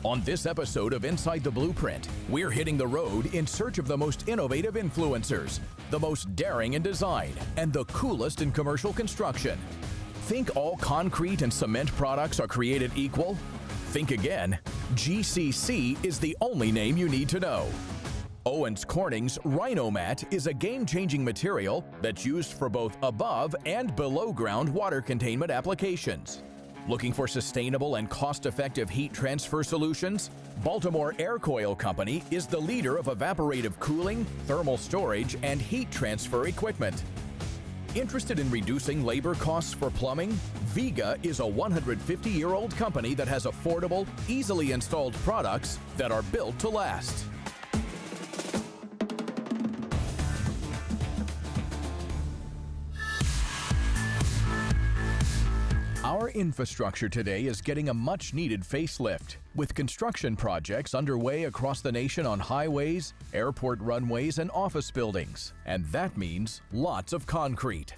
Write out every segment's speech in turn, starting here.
On this episode of Inside the Blueprint, we're hitting the road in search of the most innovative influencers, the most daring in design, and the coolest in commercial construction. Think all concrete and cement products are created equal? Think again. GCC is the only name you need to know. Owens Corning's Rhinomat is a game-changing material that's used for both above and below ground water containment applications. Looking for sustainable and cost-effective heat transfer solutions? Baltimore Aircoil Company is the leader of evaporative cooling, thermal storage, and heat transfer equipment. Interested in reducing labor costs for plumbing? Viga is a 150-year-old company that has affordable, easily installed products that are built to last. Our infrastructure today is getting a much-needed facelift, with construction projects underway across the nation on highways, airport runways, and office buildings. And that means lots of concrete.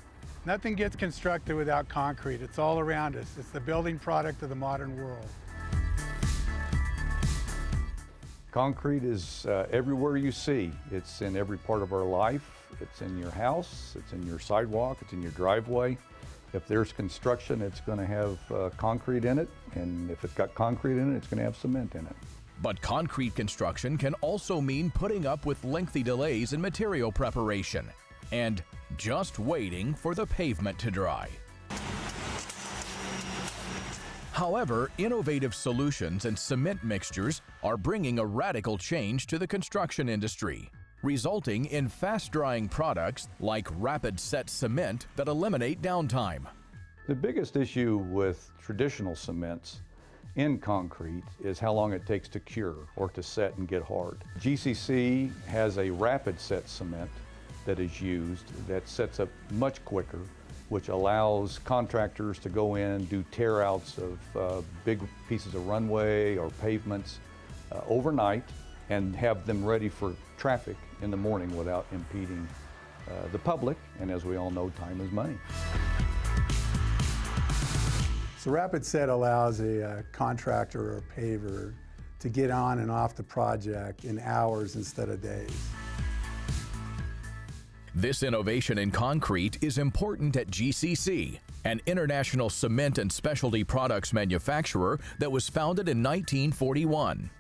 Nothing gets constructed without concrete. It's all around us. It's the building product of the modern world. Concrete is everywhere you see. It's in every part of our life. It's in your house, it's in your sidewalk, it's in your driveway. If there's construction, it's going to have concrete in it, and if it's got concrete in it, it's going to have cement in it. But concrete construction can also mean putting up with lengthy delays in material preparation and just waiting for the pavement to dry. However, innovative solutions and cement mixtures are bringing a radical change to the construction industry, resulting in fast-drying products like rapid set cement that eliminate downtime. The biggest issue with traditional cements in concrete is how long it takes to cure or to set and get hard. GCC has a rapid set cement that is used that sets up much quicker, which allows contractors to go in, do tear outs of big pieces of runway or pavements overnight, and have them ready for traffic in the morning without impeding the public. And as we all know, time is money. So rapid set allows a contractor or a paver to get on and off the project in hours instead of days. This innovation in concrete is important at GCC, an international cement and specialty products manufacturer that was founded in 1941.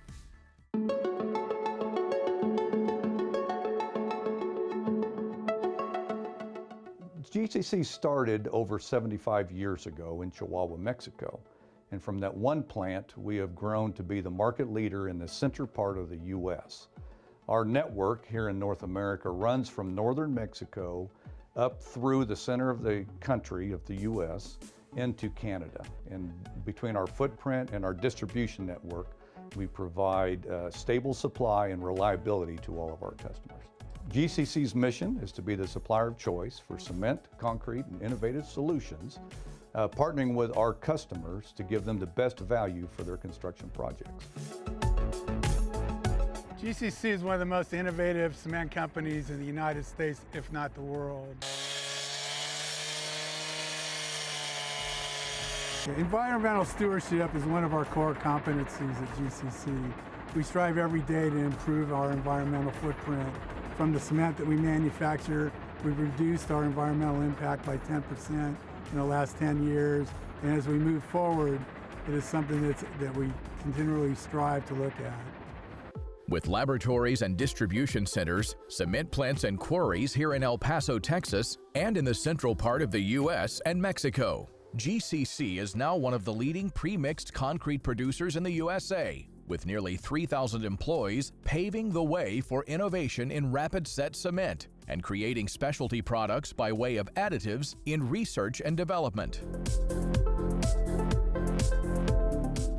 GCC started over 75 years ago in Chihuahua, Mexico. And from that one plant, we have grown to be the market leader in the center part of the U.S. Our network here in North America runs from northern Mexico up through the center of the country of the U.S. into Canada. And between our footprint and our distribution network, we provide stable supply and reliability to all of our customers. GCC's mission is to be the supplier of choice for cement, concrete, and innovative solutions, partnering with our customers to give them the best value for their construction projects. GCC is one of the most innovative cement companies in the United States, if not the world. Environmental stewardship is one of our core competencies at GCC. We strive every day to improve our environmental footprint. From the cement that we manufacture, we've reduced our environmental impact by 10% in the last 10 years. And as we move forward, it is something that we continually strive to look at. With laboratories and distribution centers, cement plants and quarries here in El Paso, Texas, and in the central part of the U.S. and Mexico, GCC is now one of the leading pre-mixed concrete producers in the USA, with nearly 3,000 employees paving the way for innovation in rapid set cement and creating specialty products by way of additives in research and development.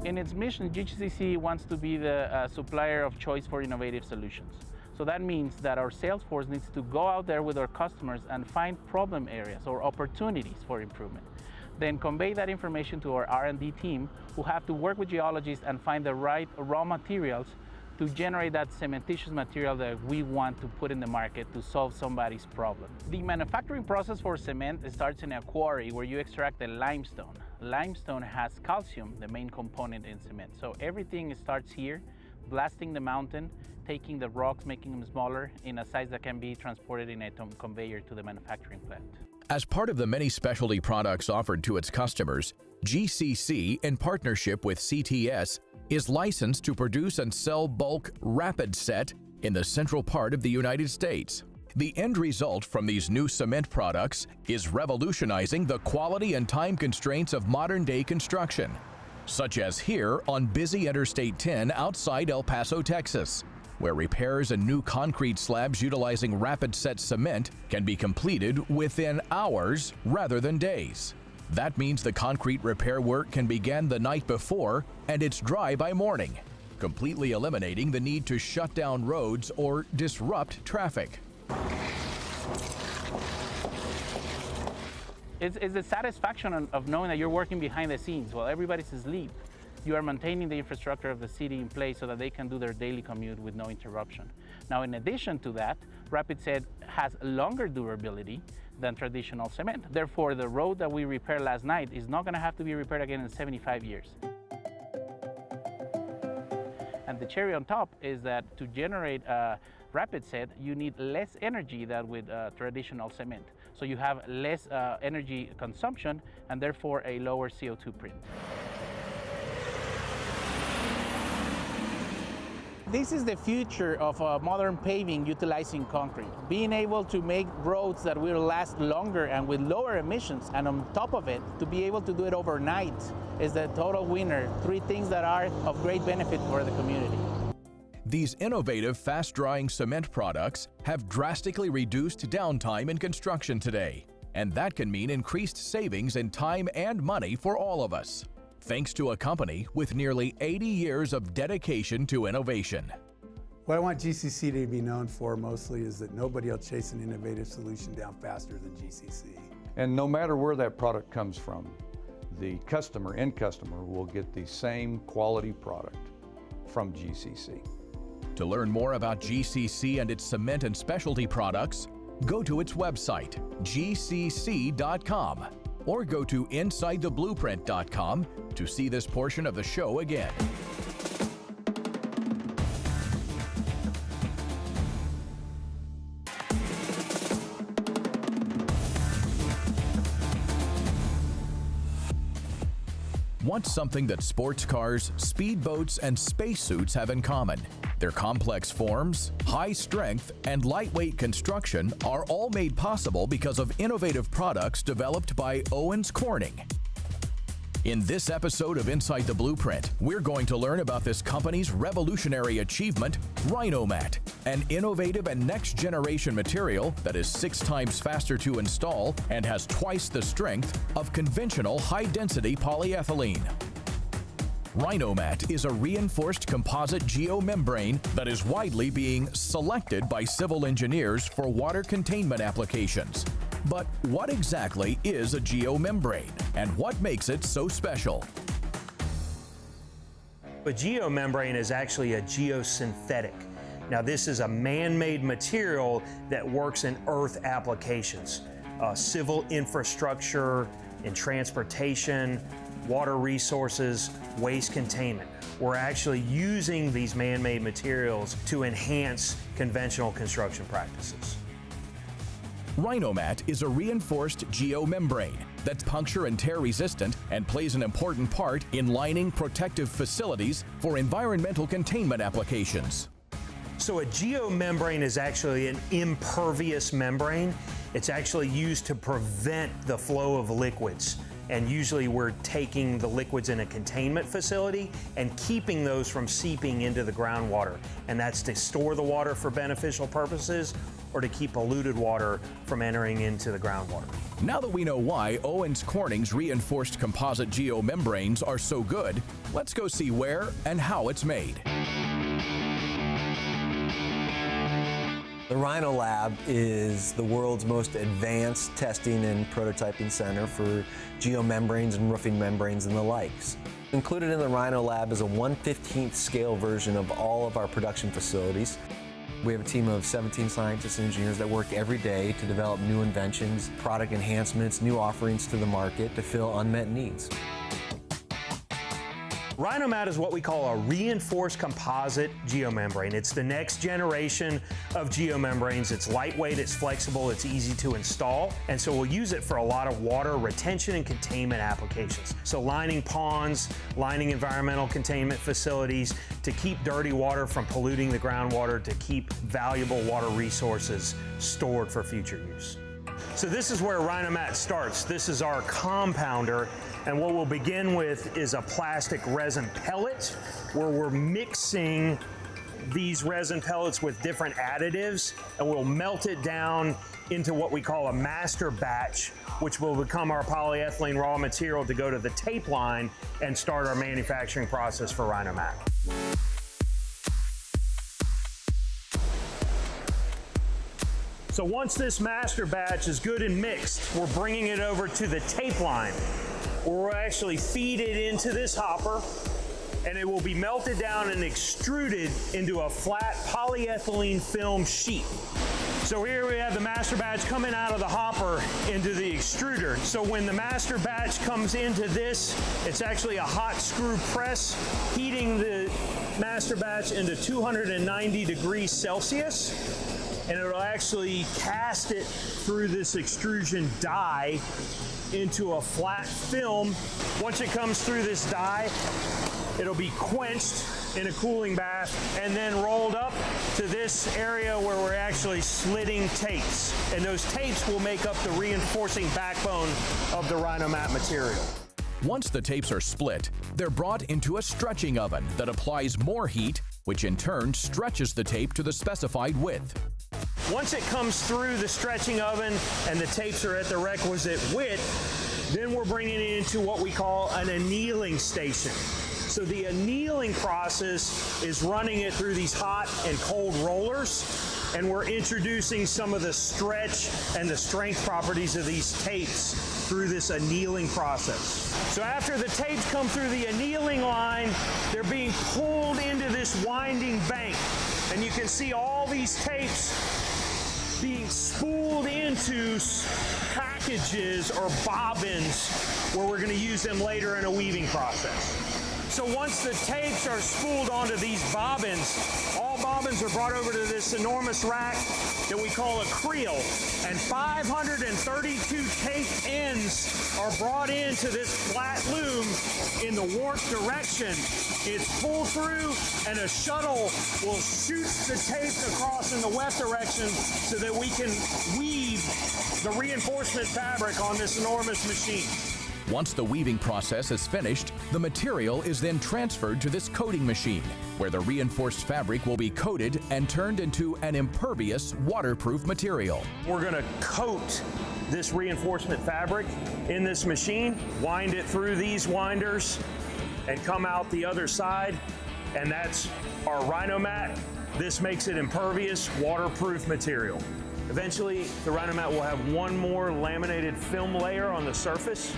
In its mission, GCC wants to be the supplier of choice for innovative solutions. So that means that our sales force needs to go out there with our customers and find problem areas or opportunities for improvement. Then convey that information to our R&D team, who have to work with geologists and find the right raw materials to generate that cementitious material that we want to put in the market to solve somebody's problem. The manufacturing process for cement starts in a quarry where you extract the limestone. limestone has calcium, the main component in cement. So everything starts here, blasting the mountain, taking the rocks, making them smaller in a size that can be transported in a conveyor to the manufacturing plant. As part of the many specialty products offered to its customers, GCC, in partnership with CTS, is licensed to produce and sell bulk rapid set in the central part of the United States. The end result from these new cement products is revolutionizing the quality and time constraints of modern-day construction, such as here on busy Interstate 10 outside El Paso, Texas, where repairs and new concrete slabs utilizing rapid set cement can be completed within hours rather than days. That means the concrete repair work can begin the night before and it's dry by morning, completely eliminating the need to shut down roads or disrupt traffic. It's the satisfaction of knowing that you're working behind the scenes while everybody's asleep. You are maintaining the infrastructure of the city in place so that they can do their daily commute with no interruption. Now, in addition to that, rapid set has longer durability than traditional cement. Therefore, the road that we repaired last night is not going to have to be repaired again in 75 years. And the cherry on top is that to generate rapid set, you need less energy than with traditional cement. So you have less energy consumption and therefore a lower CO2 print. This is the future of modern paving utilizing concrete. Being able to make roads that will last longer and with lower emissions, and on top of it, to be able to do it overnight is the total winner. Three things that are of great benefit for the community. These innovative, fast-drying cement products have drastically reduced downtime in construction today, and that can mean increased savings in time and money for all of us, thanks to a company with nearly 80 years of dedication to innovation. What I want GCC to be known for mostly is that nobody will chase an innovative solution down faster than GCC. And no matter where that product comes from, the end customer will get the same quality product from GCC. To learn more about GCC and its cement and specialty products, go to its website, gcc.com, or go to InsideTheBlueprint.com to see this portion of the show again. What's something that sports cars, speedboats, and spacesuits have in common? Their complex forms, high strength, and lightweight construction are all made possible because of innovative products developed by Owens Corning. In this episode of Inside the Blueprint, we're going to learn about this company's revolutionary achievement, RhinoMat, an innovative and next-generation material that is 6 times faster to install and has twice the strength of conventional high-density polyethylene. RhinoMat is a reinforced composite geomembrane that is widely being selected by civil engineers for water containment applications. But what exactly is a geomembrane, and what makes it so special? A geomembrane is actually a geosynthetic. Now, this is a man-made material that works in earth applications, civil infrastructure, in transportation, water resources, waste containment. We're actually using these man-made materials to enhance conventional construction practices. RhinoMat is a reinforced geomembrane that's puncture and tear resistant and plays an important part in lining protective facilities for environmental containment applications. So a geomembrane is actually an impervious membrane. It's actually used to prevent the flow of liquids. And usually we're taking the liquids in a containment facility and keeping those from seeping into the groundwater. And that's to store the water for beneficial purposes or to keep polluted water from entering into the groundwater. Now that we know why Owens Corning's reinforced composite geomembranes are so good, let's go see where and how it's made. The Rhino Lab is the world's most advanced testing and prototyping center for geomembranes and roofing membranes and the likes. Included in the Rhino Lab is a 1/15th scale version of all of our production facilities. We have a team of 17 scientists and engineers that work every day to develop new inventions, product enhancements, new offerings to the market to fill unmet needs. Rhinomat is what we call a reinforced composite geomembrane. It's the next generation of geomembranes. It's lightweight, it's flexible, it's easy to install, and so we'll use it for a lot of water retention and containment applications. So lining ponds, lining environmental containment facilities, to keep dirty water from polluting the groundwater, to keep valuable water resources stored for future use. So this is where Rhinomat starts. This is our compounder, and what we'll begin with is a plastic resin pellet, where we're mixing these resin pellets with different additives, and we'll melt it down into what we call a master batch, which will become our polyethylene raw material to go to the tape line and start our manufacturing process for Rhinomat. So once this master batch is good and mixed, we're bringing it over to the tape line, where we'll actually feed it into this hopper, and it will be melted down and extruded into a flat polyethylene film sheet. So here we have the master batch coming out of the hopper into the extruder. So when the master batch comes into this, it's actually a hot screw press, heating the master batch into 290 degrees Celsius. And it'll actually cast it through this extrusion die into a flat film. Once it comes through this die, it'll be quenched in a cooling bath and then rolled up to this area where we're actually slitting tapes. And those tapes will make up the reinforcing backbone of the Rhinomat material. Once the tapes are split, they're brought into a stretching oven that applies more heat, which in turn stretches the tape to the specified width. Once it comes through the stretching oven and the tapes are at the requisite width, then we're bringing it into what we call an annealing station. So the annealing process is running it through these hot and cold rollers, and we're introducing some of the stretch and the strength properties of these tapes through this annealing process. So after the tapes come through the annealing line, they're being pulled into this winding bank, and you can see all these tapes being spooled into packages or bobbins, where we're going to use them later in a weaving process. So once the tapes are spooled onto these bobbins, all bobbins are brought over to this enormous rack that we call a creel, and 532 tape ends are brought into this flat loom in the warp direction. It's pulled through, and a shuttle will shoot the tape across in the west direction so that we can weave the reinforcement fabric on this enormous machine. Once the weaving process is finished, the material is then transferred to this coating machine, where the reinforced fabric will be coated and turned into an impervious, waterproof material. We're going to coat this reinforcement fabric in this machine, wind it through these winders, and come out the other side, and that's our Rhinomat. This makes it impervious, waterproof material. Eventually, the Rhinomat will have one more laminated film layer on the surface.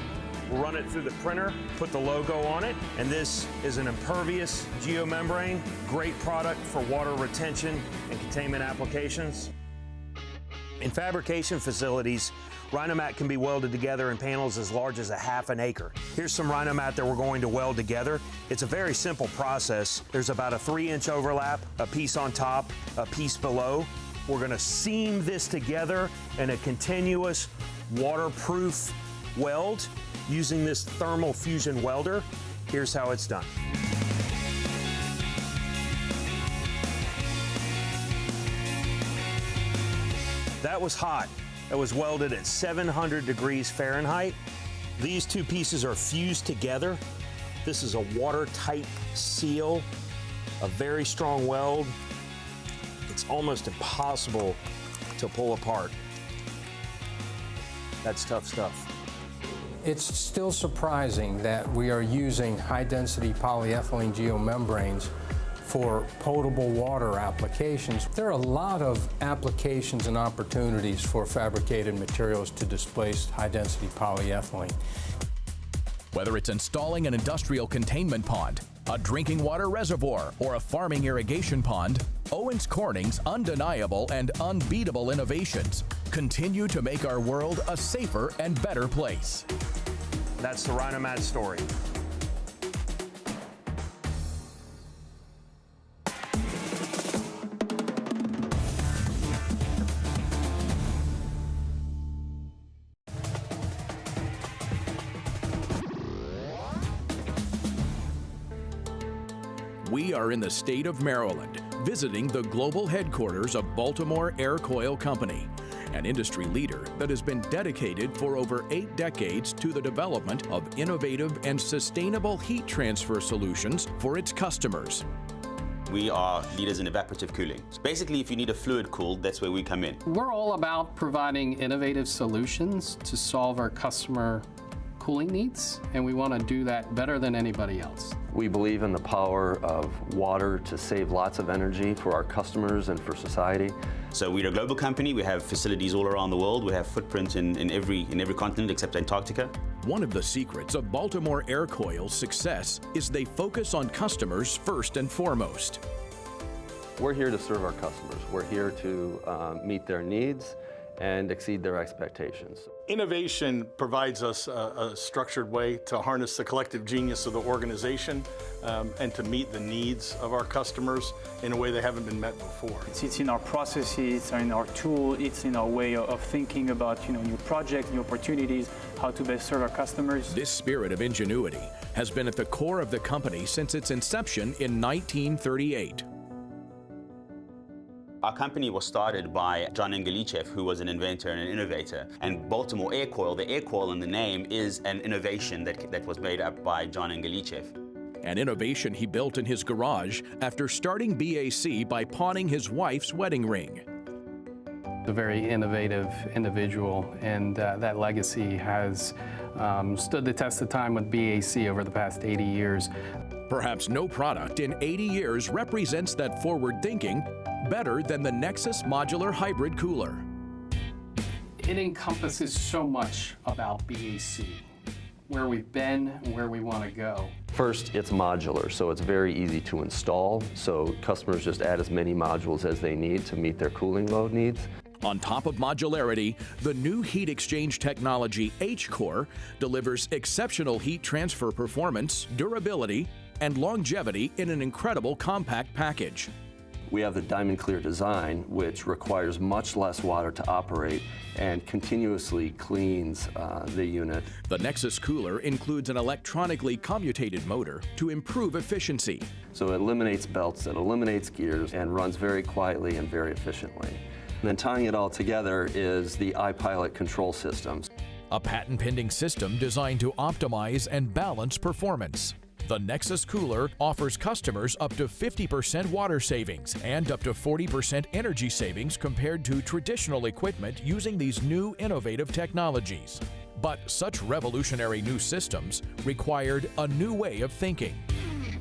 We'll run it through the printer, put the logo on it, and this is an impervious geomembrane, great product for water retention and containment applications. In fabrication facilities, Rhinomat can be welded together in panels as large as 1/2 acre. Here's some Rhinomat that we're going to weld together. It's a very simple process. There's about a 3-inch overlap, a piece on top, a piece below. We're going to seam this together in a continuous waterproof weld using this thermal fusion welder. Here's how it's done. That was hot. It was welded at 700 degrees Fahrenheit. These two pieces are fused together. This is a watertight seal, a very strong weld. It's almost impossible to pull apart. That's tough stuff. It's still surprising that we are using high-density polyethylene geomembranes for potable water applications. There are a lot of applications and opportunities for fabricated materials to displace high-density polyethylene. Whether it's installing an industrial containment pond, a drinking water reservoir, or a farming irrigation pond, Owens Corning's undeniable and unbeatable innovations continue to make our world a safer and better place. That's the Rhinomat story. We are in the state of Maryland, visiting the global headquarters of Baltimore Aircoil Company, an industry leader that has been dedicated for over 8 decades to the development of innovative and sustainable heat transfer solutions for its customers. We are leaders in evaporative cooling. So basically, if you need a fluid cooled, that's where we come in. We're all about providing innovative solutions to solve our customer cooling needs, and we want to do that better than anybody else. We believe in the power of water to save lots of energy for our customers and for society. So we're a global company. We have facilities all around the world. We have footprint in every continent except Antarctica. One of the secrets of Baltimore Aircoil's success is they focus on customers first and foremost. We're here to serve our customers. We're here to meet their needs and exceed their expectations. Innovation provides us a structured way to harness the collective genius of the organization and to meet the needs of our customers in a way they haven't been met before. It's in our processes, it's in our tool, it's in our way of thinking about new projects, new opportunities, how to best serve our customers. This spirit of ingenuity has been at the core of the company since its inception in 1938. Our company was started by John Ngalichev, who was an inventor and an innovator. And Baltimore Aircoil, the aircoil in the name, is an innovation that was made up by John Ngalichev. An innovation he built in his garage after starting BAC by pawning his wife's wedding ring. A very innovative individual, and that legacy has stood the test of time with BAC over the past 80 years. Perhaps no product in 80 years represents that forward thinking better than the Nexus Modular Hybrid Cooler. It encompasses so much about BAC, where we've been and where we want to go. First, it's modular, so it's very easy to install, so customers just add as many modules as they need to meet their cooling load needs. On top of modularity, the new heat exchange technology H-Core delivers exceptional heat transfer performance, durability, and longevity in an incredible compact package. We have the Diamond Clear design, which requires much less water to operate and continuously cleans the unit. The Nexus cooler includes an electronically commutated motor to improve efficiency. So it eliminates belts, it eliminates gears, and runs very quietly and very efficiently. And then tying it all together is the iPilot control systems. A patent-pending system designed to optimize and balance performance. The Nexus cooler offers customers up to 50% water savings and up to 40% energy savings compared to traditional equipment using these new innovative technologies. But such revolutionary new systems required a new way of thinking.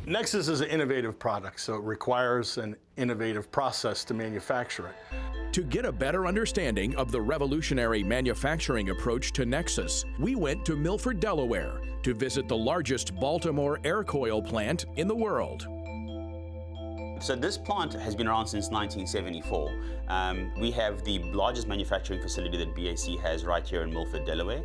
Nexus is an innovative product, so it requires an innovative process to manufacture it. To get a better understanding of the revolutionary manufacturing approach to Nexus, we went to Milford, Delaware, to visit the largest Baltimore Aircoil plant in the world. So this plant has been around since 1974. We have the largest manufacturing facility that BAC has right here in Milford, Delaware.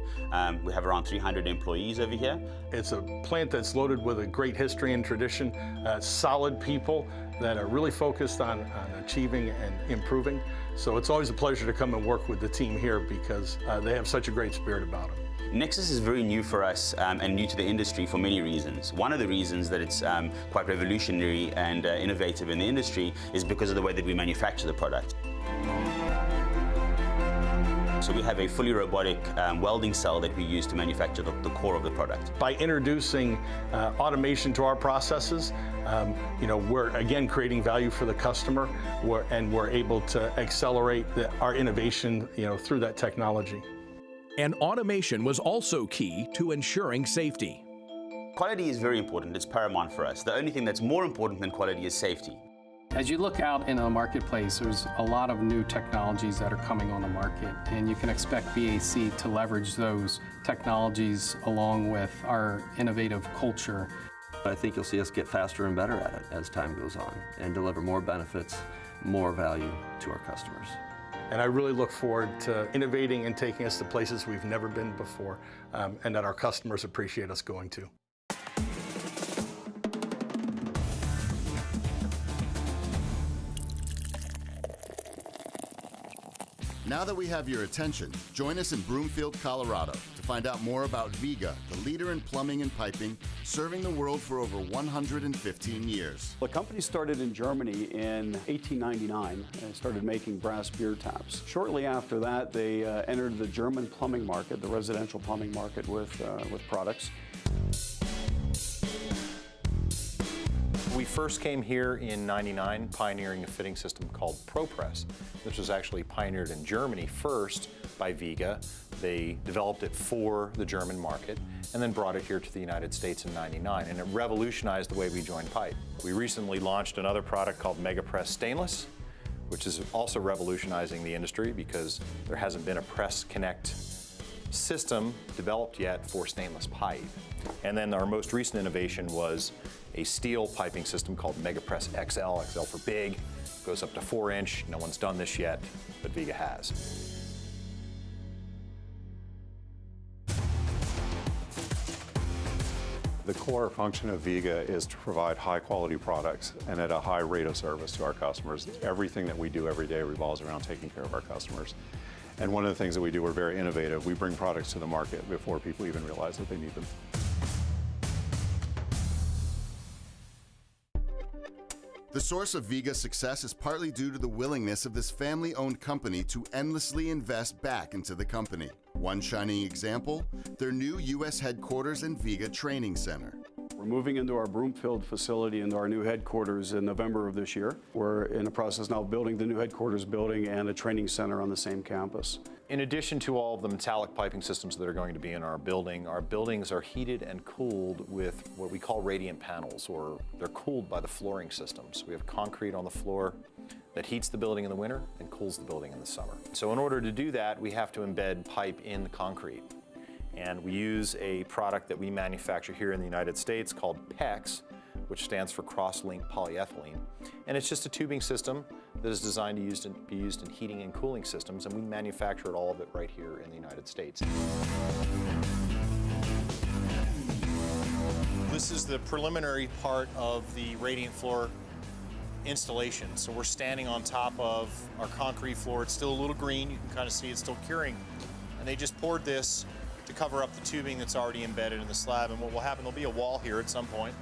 We have around 300 employees over here. It's a plant that's loaded with a great history and tradition, solid people that are really focused on achieving and improving. So it's always a pleasure to come and work with the team here because they have such a great spirit about them. Nexus is very new for us and new to the industry for many reasons. One of the reasons that it's quite revolutionary and innovative in the industry is because of the way that we manufacture the product. So we have a fully robotic welding cell that we use to manufacture the core of the product. By introducing automation to our processes, we're again creating value for the customer, and we're able to accelerate our innovation, through that technology. And automation was also key to ensuring safety. Quality is very important. It's paramount for us. The only thing that's more important than quality is safety. As you look out in the marketplace, there's a lot of new technologies that are coming on the market, and you can expect BAC to leverage those technologies along with our innovative culture. I think you'll see us get faster and better at it as time goes on and deliver more benefits, more value to our customers. And I really look forward to innovating and taking us to places we've never been before, and that our customers appreciate us going to. Now that we have your attention, join us in Broomfield, Colorado to find out more about Viga, the leader in plumbing and piping, serving the world for over 115 years. The company started in Germany in 1899 and started making brass beer taps. Shortly after that, they entered the German plumbing market, the residential plumbing market with products. We first came here in '99 pioneering a fitting system called ProPress. This was actually pioneered in Germany first by Viga. They developed it for the German market and then brought it here to the United States in '99, and it revolutionized the way we join pipe. We recently launched another product called MegaPress Stainless, which is also revolutionizing the industry because there hasn't been a press connect system developed yet for stainless pipe. And then our most recent innovation was a steel piping system called MegaPress XL, XL for big, goes up to 4-inch. No one's done this yet, but Viga has. The core function of Viga is to provide high-quality products and at a high rate of service to our customers. Everything that we do every day revolves around taking care of our customers. And one of the things that we do, we're very innovative. We bring products to the market before people even realize that they need them. The source of Viga's success is partly due to the willingness of this family-owned company to endlessly invest back into the company. One shining example, their new U.S. headquarters and Viga Training Center. We're moving into our Broomfield facility, into our new headquarters in November of this year. We're in the process now of building the new headquarters building and a training center on the same campus. In addition to all of the metallic piping systems that are going to be in our buildings are heated and cooled with what we call radiant panels, or they're cooled by the flooring systems. We have concrete on the floor that heats the building in the winter and cools the building in the summer. So in order to do that, we have to embed pipe in the concrete. And we use a product that we manufacture here in the United States called PEX, which stands for cross-linked polyethylene. And it's just a tubing system that is designed to be used in heating and cooling systems, and we manufacture all of it right here in the United States. This is the preliminary part of the radiant floor installation. So we're standing on top of our concrete floor. It's still a little green. You can kind of see it's still curing. And they just poured this to cover up the tubing that's already embedded in the slab. And what will happen, there'll be a wall here at some point,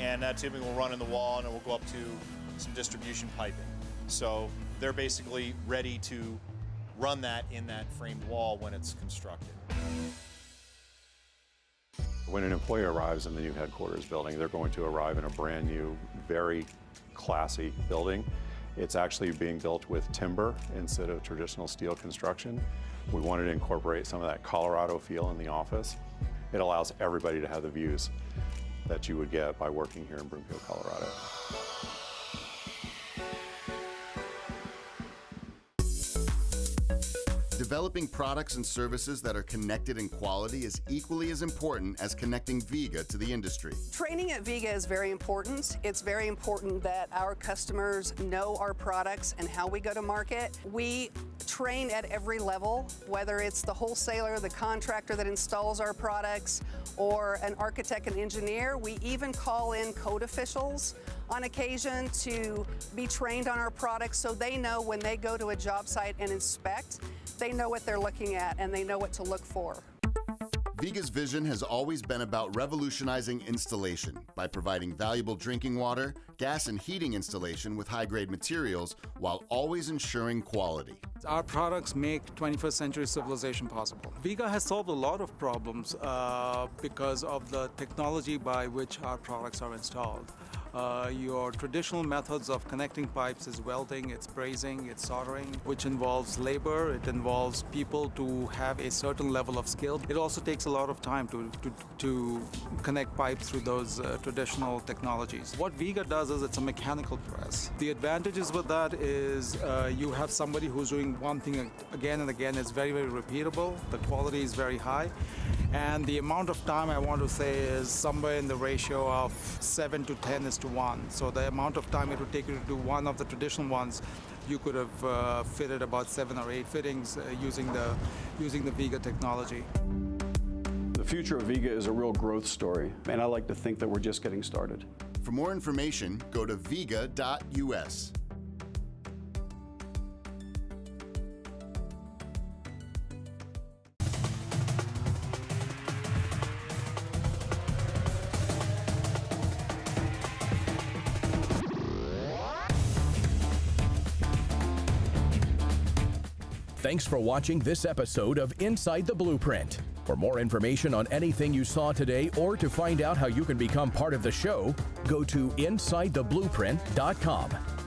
and that tubing will run in the wall and it will go up to some distribution piping. So they're basically ready to run that in that framed wall when it's constructed. When an employee arrives in the new headquarters building, they're going to arrive in a brand new, very classy building. It's actually being built with timber instead of traditional steel construction. We wanted to incorporate some of that Colorado feel in the office. It allows everybody to have the views that you would get by working here in Broomfield, Colorado. Developing products and services that are connected in quality is equally as important as connecting Viga to the industry. Training at Viga is very important. It's very important that our customers know our products and how we go to market. We train at every level, whether it's the wholesaler, the contractor that installs our products, or an architect and engineer. We even call in code officials on occasion to be trained on our products so they know when they go to a job site and inspect, they know what they're looking at and they know what to look for. Viga's vision has always been about revolutionizing installation by providing valuable drinking water, gas and heating installation with high-grade materials while always ensuring quality. Our products make 21st century civilization possible. Viga has solved a lot of problems because of the technology by which our products are installed. Your traditional methods of connecting pipes is welding, it's brazing, it's soldering, which involves labor, it involves people to have a certain level of skill. It also takes a lot of time to connect pipes through those traditional technologies. What Viga does is it's a mechanical press. The advantages with that is you have somebody who's doing one thing again and again. It's very, very repeatable. The quality is very high. And the amount of time I want to say is somewhere in the ratio of 7 to 10:1. So the amount of time it would take you to do one of the traditional ones, you could have fitted about 7 or 8 fittings using the Viga technology. The future of Viga is a real growth story, and I like to think that we're just getting started. For more information, go to viga.us. Thanks for watching this episode of Inside the Blueprint. For more information on anything you saw today or to find out how you can become part of the show, go to InsideTheBlueprint.com.